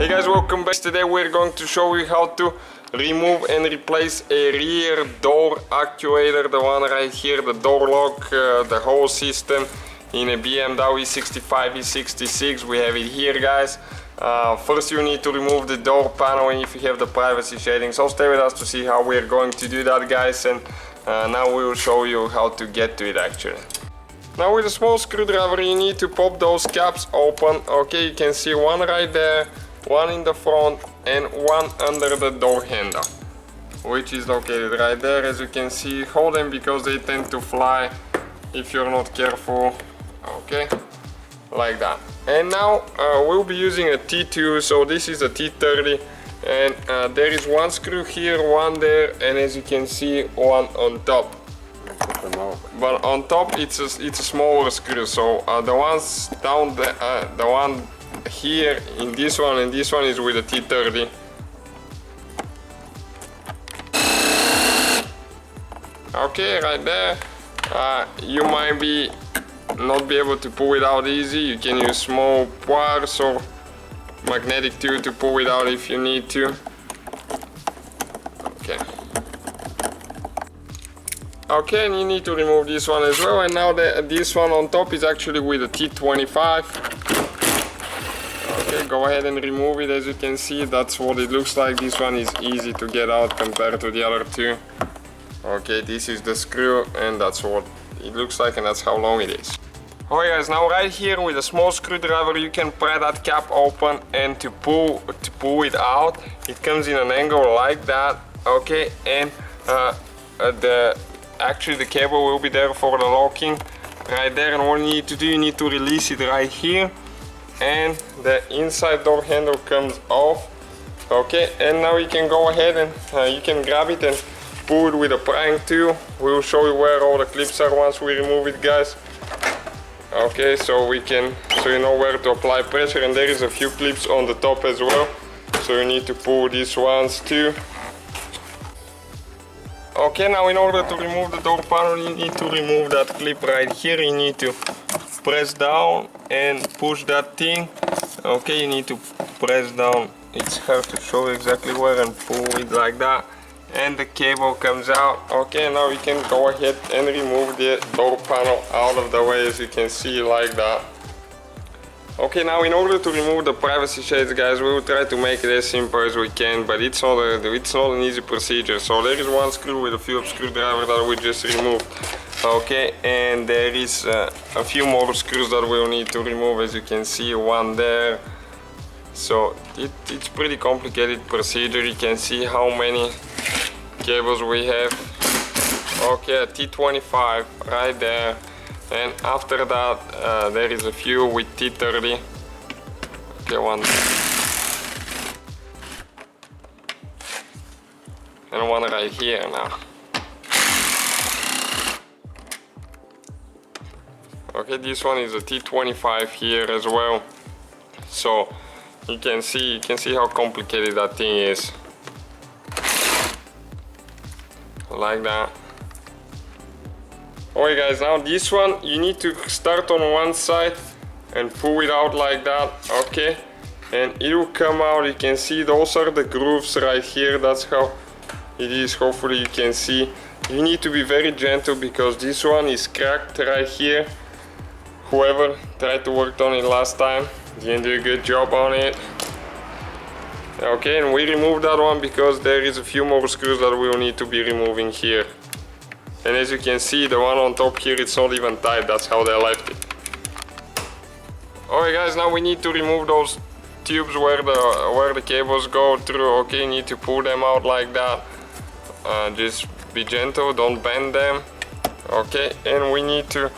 Hey guys, welcome back. Today we're going to show you how to remove and replace a rear door actuator, the one right here, the door lock, the whole system in a BMW E65 E66. We have it here, guys. First you need to remove the door panel, and if you have the privacy shading, so stay with us to see how we're going to do that, guys, and now we will show you how to get to it actually. Now with a small screwdriver you need to pop those caps open. Okay, you can see one right there, one in the front and one under the door handle, which is located right there. As you can see, hold them because they tend to fly if you're not careful. Okay, like that. And now we'll be using a T2, so this is a T30, and there is one screw here, one there, and as you can see, one on top. But on top it's a smaller screw, so the ones down there, the one here in this one and this one is with a T30. Okay, right there. You might not be able to pull it out easy. You can use small wires or magnetic tube to pull it out if you need to. Okay. Okay, and you need to remove this one as well. And now this one on top is actually with a T25. Okay, go ahead and remove it. As you can see, that's what it looks like. This one is easy to get out compared to the other two. Okay, this is the screw, and that's what it looks like, and that's how long it is. Alright guys, now right here with a small screwdriver you can pry that cap open, and to pull it out, it comes in an angle like that. Okay, and actually the cable will be there for the locking right there, and what you need to do, you need to release it right here, and the inside door handle comes off. Okay, and now you can go ahead and you can grab it and pull it with a prying tool. We will show you where all the clips are once we remove it, guys. Okay, so you know where to apply pressure, and there is a few clips on the top as well, so you need to pull these ones too. Okay, now in order to remove the door panel you need to remove that clip right here. You need to press down and push that thing. Okay, you need to press down, it's hard to show exactly where, and pull it like that, and the cable comes out. Okay, now you can go ahead and remove the door panel out of the way, as you can see, like that. Okay, now in order to remove the privacy shades, guys, we will try to make it as simple as we can, but it's not an easy procedure. So there is one screw with a Phillips screwdriver that we just removed. Okay, and there is a few more screws that we'll need to remove, as you can see, one there. So it's pretty complicated procedure. You can see how many cables we have. Okay, a T25 right there, and after that there is a few with T30. Okay, one and one right here now. Okay, this one is a T25 here as well. So you can see how complicated that thing is. Like that. Alright guys, now this one you need to start on one side and pull it out like that. Okay, and it will come out. You can see those are the grooves right here. That's how it is. Hopefully you can see. You need to be very gentle because this one is cracked right here. Whoever tried to work on it last time didn't do a good job on it. Okay, and we removed that one because there is a few more screws that we will need to be removing here. And as you can see, the one on top here, it's not even tight. That's how they left it. Alright guys, now we need to remove those tubes where the cables go through. Okay, you need to pull them out like that. Just be gentle, don't bend them. Okay, and we need to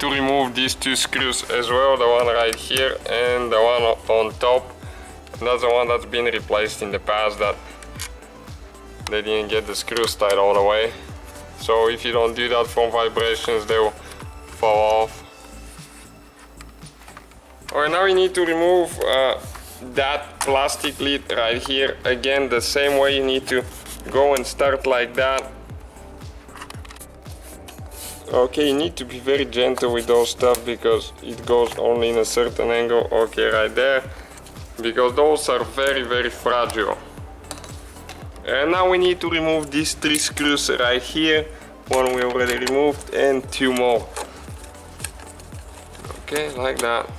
remove these two screws as well, the one right here and the one on top. And that's the one that's been replaced in the past, that they didn't get the screws tight all the way. So if you don't do that, from vibrations they will fall off. Alright, now we need to remove that plastic lid right here. Again, the same way, you need to go and start like that. Okay, you need to be very gentle with those stuff because it goes only in a certain angle. Okay, right there. because those are very fragile. And now we need to remove these 3 screws right here. One we already removed and 2 more. Okay, like that.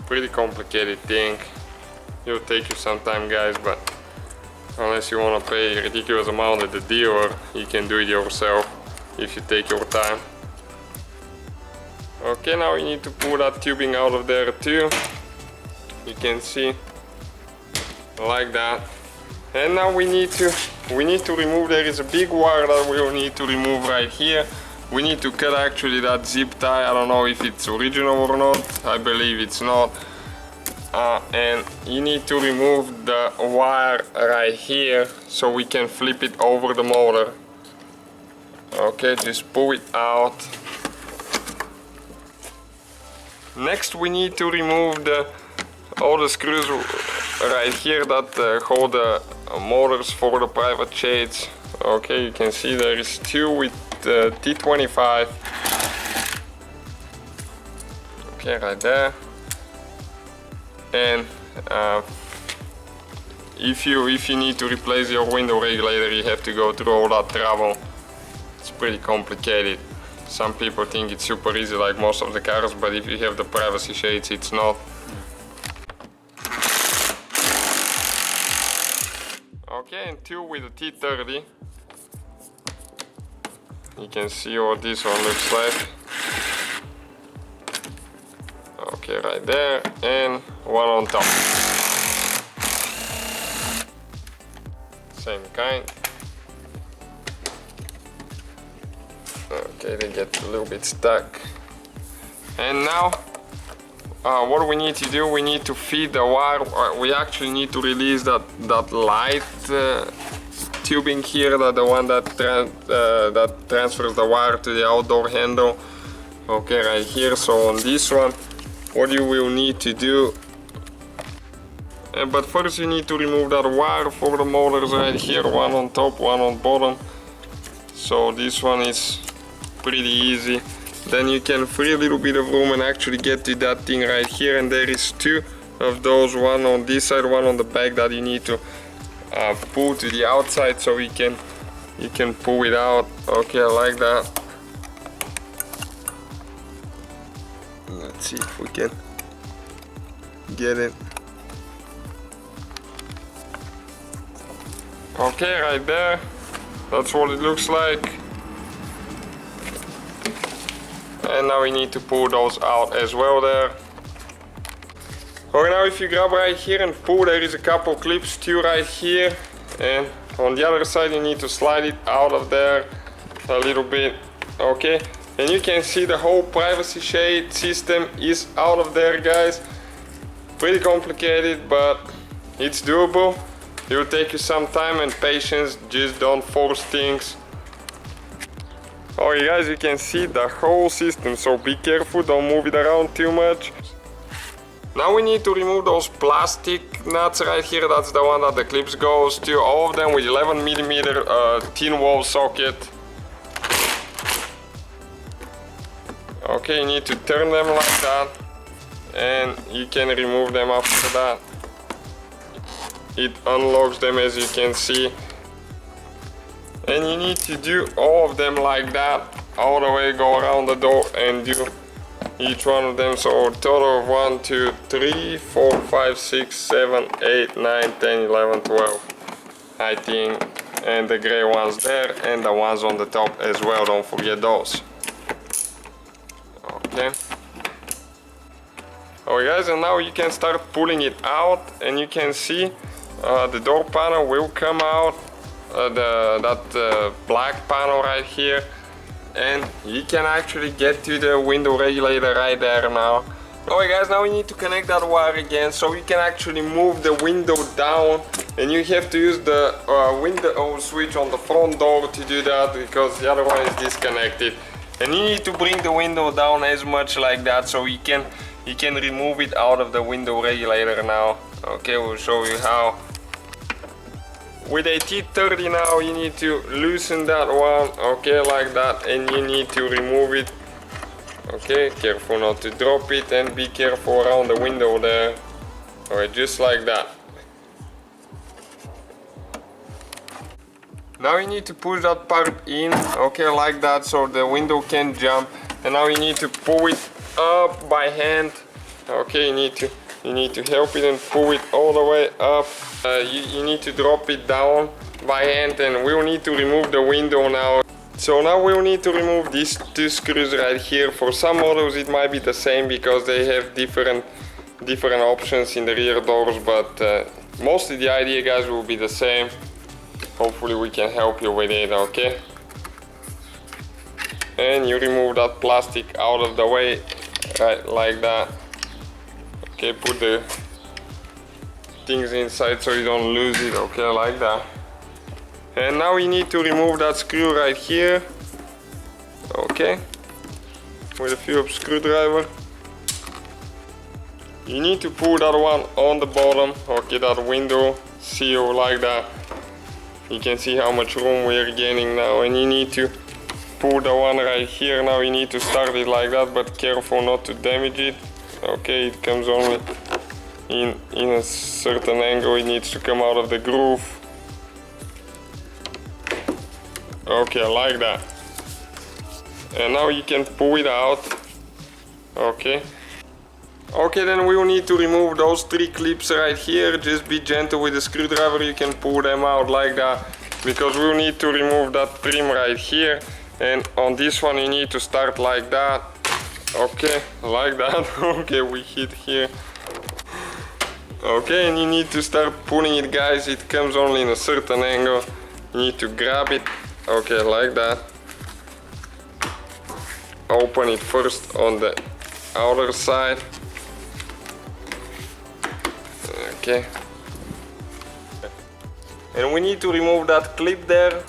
Pretty complicated thing. It'll take you some time, guys, but unless you want to pay a ridiculous amount at the dealer, you can do it yourself if you take your time. Okay, now you need to pull that tubing out of there too. You can see, like that. And now we need to remove, there is a big wire that we will need to remove right here. We need to cut actually that zip tie. I don't know if it's original or not. I believe it's not. And you need to remove the wire right here so we can flip it over the motor. Okay, just pull it out. Next we need to remove all the screws right here that hold the motors for the private shades. Okay, you can see there is 2 with T25. Okay, right there. And if you need to replace your window regulator, you have to go through all that trouble. It's pretty complicated. Some people think it's super easy like most of the cars, but if you have the privacy shades, it's not. Okay, and 2 with the T30. You can see what this one looks like. Okay, right there, and 1 on top. Same kind. Okay, they get a little bit stuck. And now, what we need to do, we need to feed the wire. We actually need to release that light tubing here, the one that transfers the wire to the outdoor handle. Okay, right here. So on this one, what you will need to do, but first you need to remove that wire for the motors right here, 1 on top, 1 on bottom. So this one is pretty easy. Then you can free a little bit of room and actually get to that thing right here, and there is 2 of those, 1 on this side, 1 on the back, that you need to pull to the outside so you can pull it out. Okay, like that. Let's see if we can get it. Okay, right there. That's what it looks like. And now we need to pull those out as well there. Okay, now if you grab right here and pull, there is a couple clips too right here. And on the other side you need to slide it out of there a little bit. Okay, and you can see the whole privacy shade system is out of there, guys. Pretty complicated, but it's doable. It will take you some time and patience, just don't force things. Alright guys, you can see the whole system, so be careful, don't move it around too much. Now we need to remove those plastic nuts right here. That's the one that the clips goes to, all of them with 11mm thin wall socket. Okay, you need to turn them like that, and you can remove them after that. It unlocks them, as you can see. And you need to do all of them like that, all the way, go around the door and do each one of them. So a total of 1, 2, 3, 4, 5, 6, 7, 8, 9, 10, 11, 12, I think. And the gray ones there, and the ones on the top as well, don't forget those. Okay. Alright guys, and now you can start pulling it out, and you can see the door panel will come out, that black panel right here, and you can actually get to the window regulator right there now. Alright guys, now we need to connect that wire again so you can actually move the window down, and you have to use the window switch on the front door to do that because the other one is disconnected. And you need to bring the window down as much like that so you can remove it out of the window regulator now. Okay, we'll show you how. With a T30 now you need to loosen that one, okay, like that, and you need to remove it Okay, careful not to drop it, and be careful around the window there. Alright, just like that. Now you need to push that part in, okay, like that, so the window can jump. And now you need to pull it up by hand. Okay, you need to help it and pull it all the way up. You need to drop it down by hand, and we'll need to remove the window now. So now we'll need to remove these two screws right here. For some models it might be the same because they have different options in the rear doors, but mostly the idea, guys, will be the same. Hopefully we can help you with it, okay? And you remove that plastic out of the way, right, like that. Okay, put the things inside so you don't lose it, okay, like that. And now you need to remove that screw right here, okay, with a Phillips screwdriver. You need to pull that one on the bottom, okay, that window seal like that. You can see how much room we are gaining now, and you need to pull the one right here. Now you need to start it like that, but careful not to damage it. Okay, it comes only in a certain angle, it needs to come out of the groove. Okay, like that. And now you can pull it out. Okay. Okay, then we will need to remove those 3 clips right here. Just be gentle with the screwdriver, you can pull them out like that, because we will need to remove that trim right here. And on this one you need to start like that. Okay, like that. Okay, we hit here. Okay, and you need to start pulling it, guys. It comes only in a certain angle. You need to grab it. Okay, like that. Open it first on the outer side. Okay. And we need to remove that clip there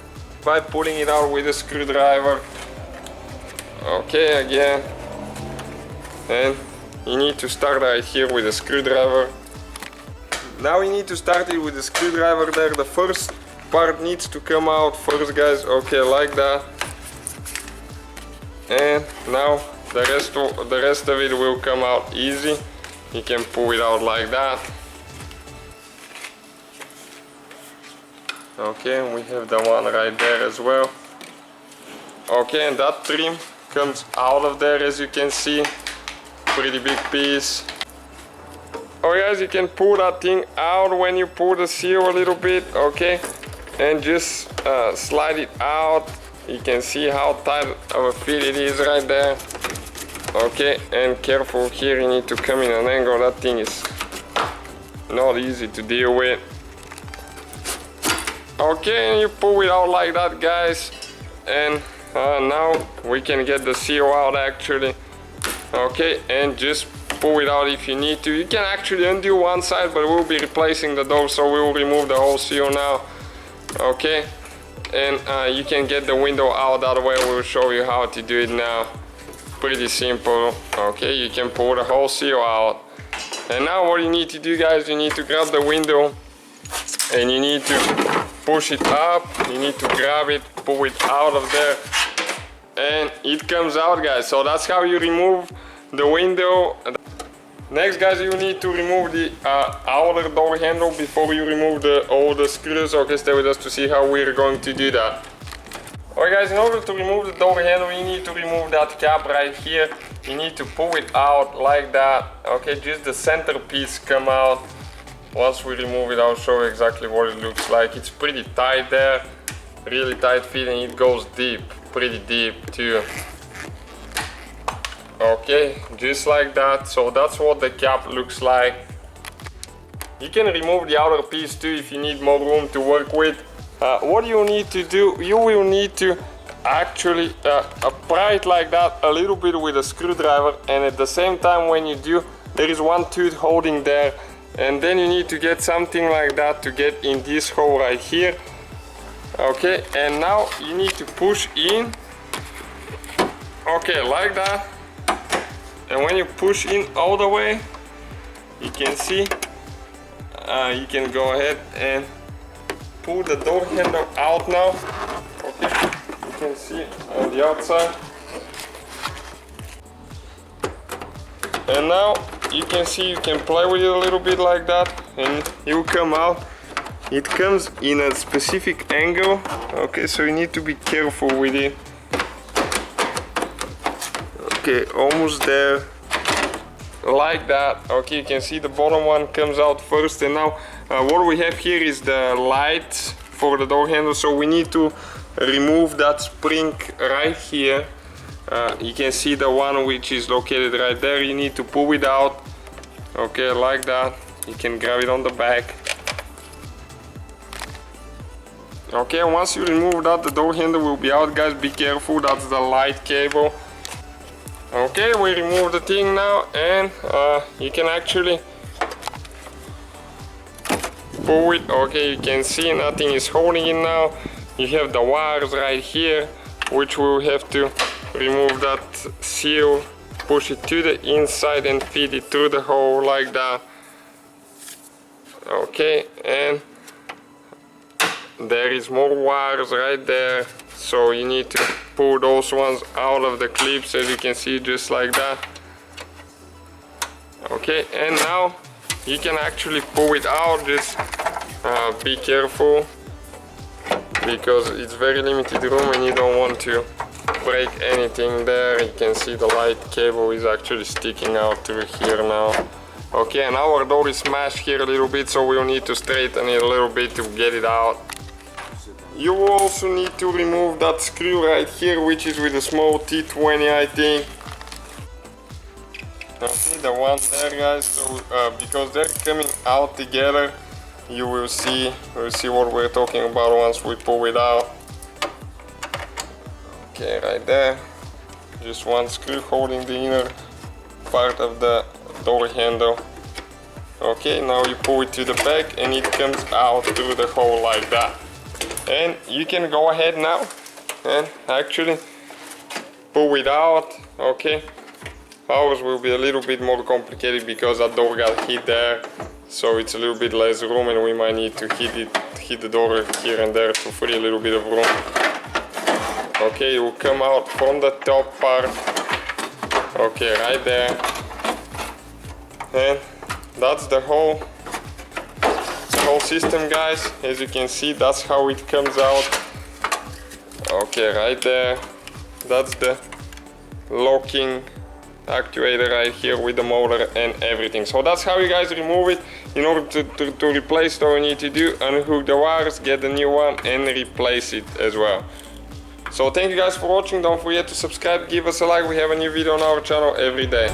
by pulling it out with a screwdriver. Okay, again. And you need to start right here with a screwdriver. Now you need to start it with a screwdriver there. The first part needs to come out first, guys. Okay, like that. And now the rest of it will come out easy. You can pull it out like that. Okay, and we have the one right there as well. Okay, and that trim comes out of there, as you can see. Pretty big piece. Oh, guys, you can pull that thing out when you pull the seal a little bit, okay? And just slide it out. You can see how tight of a fit it is right there. Okay, and careful here, you need to come in an angle. That thing is not easy to deal with. Okay, and you pull it out like that, guys. And now we can get the seal out actually. Okay, and just pull it out if you need to. You can actually undo one side, but we'll be replacing the door, so we will remove the whole seal now. Okay, and you can get the window out that way. We'll show you how to do it now. Pretty simple. Okay, you can pull the whole seal out. And now what you need to do, guys, you need to grab the window and you need to push it up. You need to grab it, pull it out of there, and it comes out, guys. So that's how you remove the window. Next, guys, you need to remove the outer door handle before you remove all the screws. Okay, stay with us to see how we're going to do that. Alright, guys, in order to remove the door handle, you need to remove that cap right here. You need to pull it out like that. Okay, just the center piece come out. Once we remove it, I'll show you exactly what it looks like. It's pretty tight there, really tight fit, and it goes deep, pretty deep too. Okay, just like that. So that's what the cap looks like. You can remove the outer piece too if you need more room to work with. What you need to do, you will need to actually pry it like that a little bit with a screwdriver, and at the same time when you do, there is one tooth holding there, and then you need to get something like that to get in this hole right here. Okay, and now you need to push in. Okay, like that. And when you push in all the way, you can see, you can go ahead and pull the door handle out now. Okay, you can see on the outside. and now you can see you can play with it a little bit like that, and it will come out. It comes in a specific angle, okay, so you need to be careful with it. Okay, almost there, like that. Okay, you can see the bottom one comes out first, and now what we have here is the light for the door handle, so we need to remove that spring right here. You can see the one which is located right there. You need to pull it out, okay, like that. You can grab it on the back. Okay, once you remove that, the door handle will be out, guys. Be careful, that's the light cable. Okay, we remove the thing now, and you can actually pull it. Okay, you can see nothing is holding it now. You have the wires right here, which we'll have to remove that seal, push it to the inside and feed it through the hole like that. Okay, and there is more wires right there, so you need to pull those ones out of the clips, as you can see, just like that. Okay, and now you can actually pull it out. Just be careful, because it's very limited room and you don't want to break anything there. You can see the light cable is actually sticking out through here now. Okay, and our door is smashed here a little bit, so we'll need to straighten it a little bit to get it out. You will also need to remove that screw right here, which is with a small T20, I think. Okay, the one there, guys. So because they're coming out together, you will see what we're talking about once we pull it out. Okay, right there. Just one screw holding the inner part of the door handle. Okay, now you pull it to the back and it comes out through the hole like that. And you can go ahead now and actually pull it out. Okay, ours will be a little bit more complicated because that door got hit there, so it's a little bit less room, and we might need to hit the door here and there to free a little bit of room. Okay, it will come out from the top part. Okay, right there, and that's the whole system, guys. As you can see, that's how it comes out. Okay, right there, that's the locking actuator right here with the motor and everything. So that's how you guys remove it. In order to replace it, all you need to do, unhook the wires, get the new one and replace it as well. So thank you guys for watching. Don't forget to subscribe, give us a like. We have a new video on our channel every day.